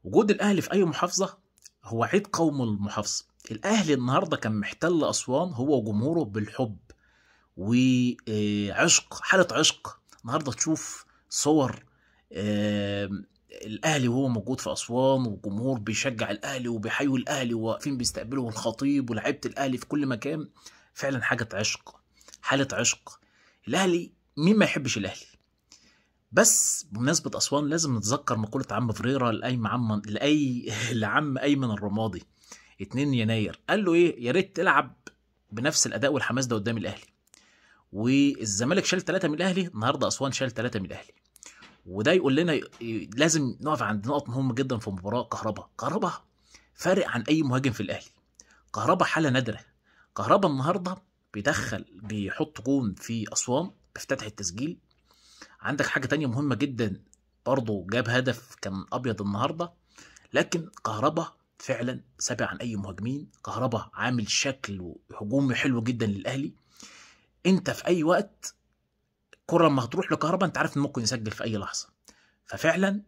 وجود الاهلي في اي محافظه هو عيد قوم المحافظه. الاهلي النهارده كان محتل اسوان هو وجمهوره بالحب وعشق، حاله عشق. النهارده تشوف صور الاهلي وهو موجود في اسوان، والجمهور بيشجع الاهلي وبيحيوا الاهلي وواقفين بيستقبلوا الخطيب ولاعيبه الاهلي في كل مكان. فعلا حاجه عشق، حاله عشق. الاهلي، مين ما يحبش الاهلي؟ بس بمناسبة أسوان لازم نتذكر مقولة عم فريرة لعم أيمن الرمادي 2 يناير. قال له إيه؟ يا ريت تلعب بنفس الأداء والحماس ده قدام الأهلي. والزمالك شال 3 من الأهلي، النهاردة أسوان شال 3 من الأهلي. وده يقول لنا لازم نقف عند نقط مهمة جدا في مباراة. كهربا فارق عن أي مهاجم في الأهلي. كهربا حالة نادرة. كهربا النهاردة بيحط جون في أسوان بافتتاح التسجيل. عندك حاجة تانية مهمة جدا، برضه جاب هدف كان أبيض النهاردة. لكن كهربا فعلا سابق عن أي مهاجمين. كهربا عامل شكل هجومي حلو جدا للأهلي. أنت في أي وقت كرة لما هتروح لكهربا أنت عارف إن ممكن يسجل في أي لحظة. ففعلا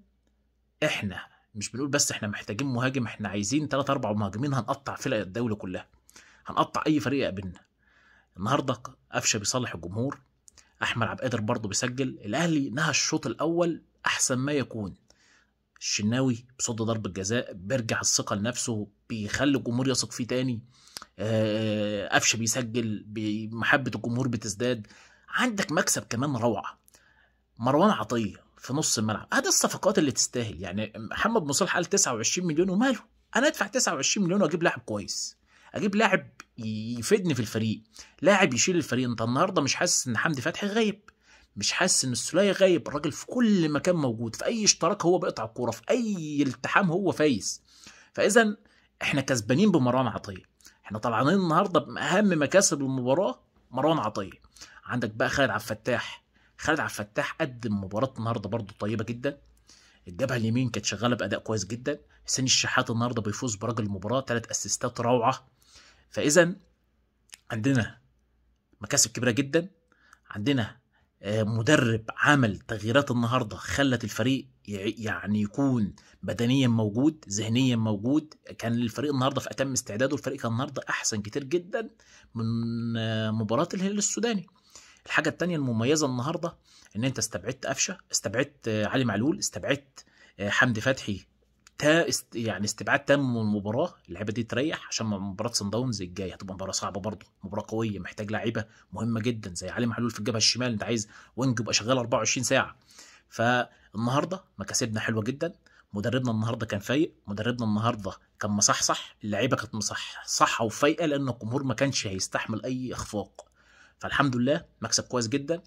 إحنا مش بنقول بس إحنا محتاجين مهاجم، إحنا عايزين 3 4 مهاجمين هنقطع فرق الدولة كلها، هنقطع أي فريق يقابلنا. النهارده قفشه بيصالح الجمهور، احمد عبد القادر برضه بيسجل. الاهلي نهى الشوط الاول احسن ما يكون. الشناوي بصد ضربة جزاء بيرجع الثقة لنفسه، بيخلي الجمهور يثق فيه تاني. قفشه بيسجل، محبة الجمهور بتزداد. عندك مكسب كمان روعة، مروان عطية في نص الملعب. هذه الصفقات اللي تستاهل. يعني محمد مصالح قال 29 مليون وماله، انا ادفع 29 مليون واجيب لاعب كويس، اجيب لاعب يفيدني في الفريق، لاعب يشيل الفريق. انت النهارده مش حاسس ان حمدي فتحي غايب، مش حاسس ان السولية غايب. الراجل في كل مكان موجود، في اي اشتراك هو بيقطع الكوره، في اي التحام هو فايز. فاذا احنا كسبانين بمروان عطيه. احنا طلعانين النهارده باهم مكاسب المباراه مروان عطيه. عندك بقى خالد عبد الفتاح. خالد عبد الفتاح قدم مباراه النهارده برضو طيبه جدا. الجبهه اليمين كانت شغاله باداء كويس جدا. حسين الشحات النهارده بيفوز براجل المباراه، 3 اسيستات روعه. فاذا عندنا مكاسب كبيره جدا. عندنا مدرب عمل تغييرات النهارده خلت الفريق يعني يكون بدنيا موجود، ذهنيا موجود. كان الفريق النهارده في اتم استعداده. الفريق كان النهارده احسن كتير جدا من مباراه الهلال السوداني. الحاجه التانية المميزه النهارده ان انت استبعدت قفشه، استبعدت علي معلول، استبعدت حمدي فتحي. يعني استبعاد تام من المباراه. اللعيبه دي تريح عشان مباراه صن داونز الجايه هتبقى مباراه صعبه برضه، مباراه قويه محتاج لعيبه مهمه جدا زي علي معلول في الجبهه الشمال. انت عايز وينج يبقى شغال 24 ساعه. فالنهارده مكاسبنا حلوه جدا. مدربنا النهارده كان فايق، مدربنا النهارده كان مصحصح، اللعيبه كانت مصحصحه وفايقه لان الجمهور ما كانش هيستحمل اي اخفاق. فالحمد لله مكسب كويس جدا.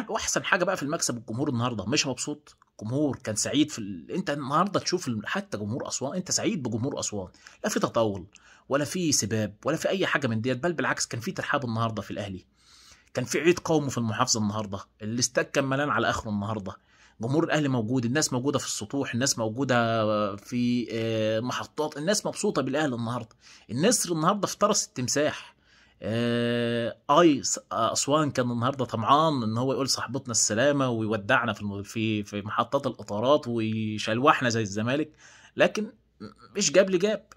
واحسن حاجه بقى في المكسب الجمهور النهارده مش مبسوط. الجمهور كان سعيد انت النهارده تشوف حتى جمهور اسوان، انت سعيد بجمهور اسوان. لا في تطاول ولا في سباب ولا في اي حاجه من ديت، بل بالعكس كان في ترحاب النهارده في الاهلي. كان في عيد قومي في المحافظه النهارده، الاستاد كان ملان على اخره النهارده. جمهور الاهلي موجود، الناس موجوده في السطوح، الناس موجوده في محطات، الناس مبسوطه بالاهلي النهارده. النسر النهارده في طرس التمساح. اسوان كان النهارده طمعان ان هو يقول صاحبتنا السلامه ويودعنا في محطات القطارات ويشلوحنا زي الزمالك. لكن ايش جاب لي جاب،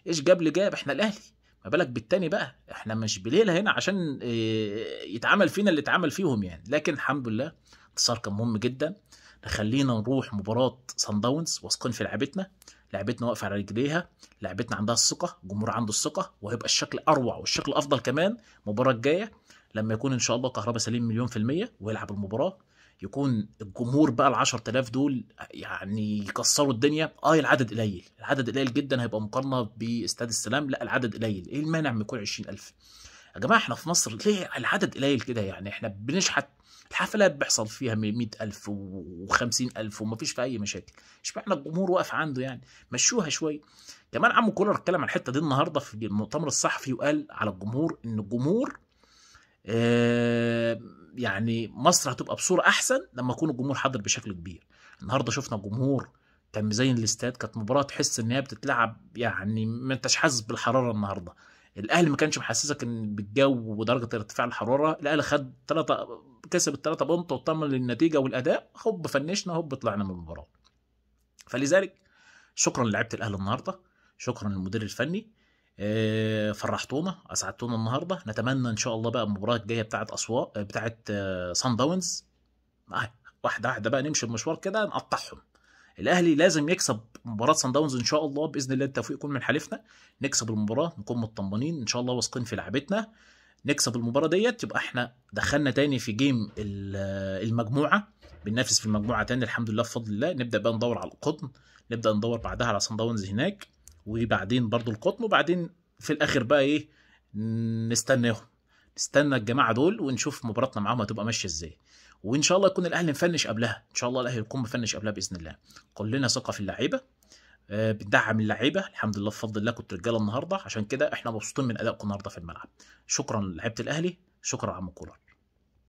ايش جاب لي جاب، احنا الاهلي. ما بالك بالتاني بقى، احنا مش بليله هنا عشان يتعمل فينا اللي اتعمل فيهم يعني. لكن الحمد لله انتصار كان مهم جدا. نخلينا نروح مباراه صن داونز واثقين في لعبتنا. لعبتنا واقفه على رجليها، لعبتنا عندها الثقه، الجمهور عنده الثقه، وهيبقى الشكل اروع والشكل افضل كمان المباراه الجايه لما يكون ان شاء الله كهربا سليم مليون في المية ويلعب المباراه. يكون الجمهور بقى ال10,000 دول يعني يكسروا الدنيا. العدد قليل، العدد قليل جدا، هيبقى مقارنه باستاد السلام. لا العدد قليل، ايه المانع من يكون 20,000؟ يا جماعه احنا في مصر ليه العدد قليل كده؟ يعني احنا بنشحت الحفلات بيحصل فيها 100,000 و50,000 ومفيش فيها أي مشاكل. اشمعنى الجمهور واقف عنده يعني؟ مشوها شوية. كمان عمو كولر اتكلم عن الحتة دي النهاردة في المؤتمر الصحفي، وقال على الجمهور إن الجمهور يعني مصر هتبقى بصورة أحسن لما يكون الجمهور حاضر بشكل كبير. النهاردة شفنا الجمهور كان مزين الاستاد، كانت مباراة تحس إن هي بتتلعب يعني ما انتش حاسس بالحرارة النهاردة. الاهلي ما كانش محسسك ان بالجو ودرجه ارتفاع الحراره. الاهلي خد 3، كسب ال3 بونت واطمن للنتيجه والاداء، هوب فنشنا، هوب طلعنا من المباراه. فلذلك شكرا للاعيبه الاهلي النهارده، شكرا للمدير الفني، فرحتونا اسعدتونا النهارده. نتمنى ان شاء الله بقى المباراه الجايه بتاعه بتاعه سان داونز واحده واحده بقى نمشي المشوار كده نقطعهم. الاهلي لازم يكسب مباراه سان داونز ان شاء الله، باذن الله التوفيق يكون من حليفنا، نكسب المباراه نكون مطمنين ان شاء الله، واثقين في لعبتنا، نكسب المباراه ديت يبقى احنا دخلنا تاني في جيم المجموعه، بننافس في المجموعه تاني الحمد لله بفضل الله. نبدا بقى ندور على القطن، نبدا ندور بعدها على سان داونز هناك، وبعدين برضو القطن، وبعدين في الاخر بقى ايه، نستناهم، نستنى الجماعه دول ونشوف مباراتنا معاهم هتبقى ماشيه ازاي. وان شاء الله يكون الاهلي مفنش قبلها، ان شاء الله الاهلي يكون مفنش قبلها باذن الله. كلنا ثقه في اللعيبه، بندعم اللعيبه الحمد لله بفضل الله. كنت رجاله النهارده، عشان كده احنا مبسوطين من ادائكم النهارده في الملعب. شكرا لعيبه الاهلي، شكرا عم كولر.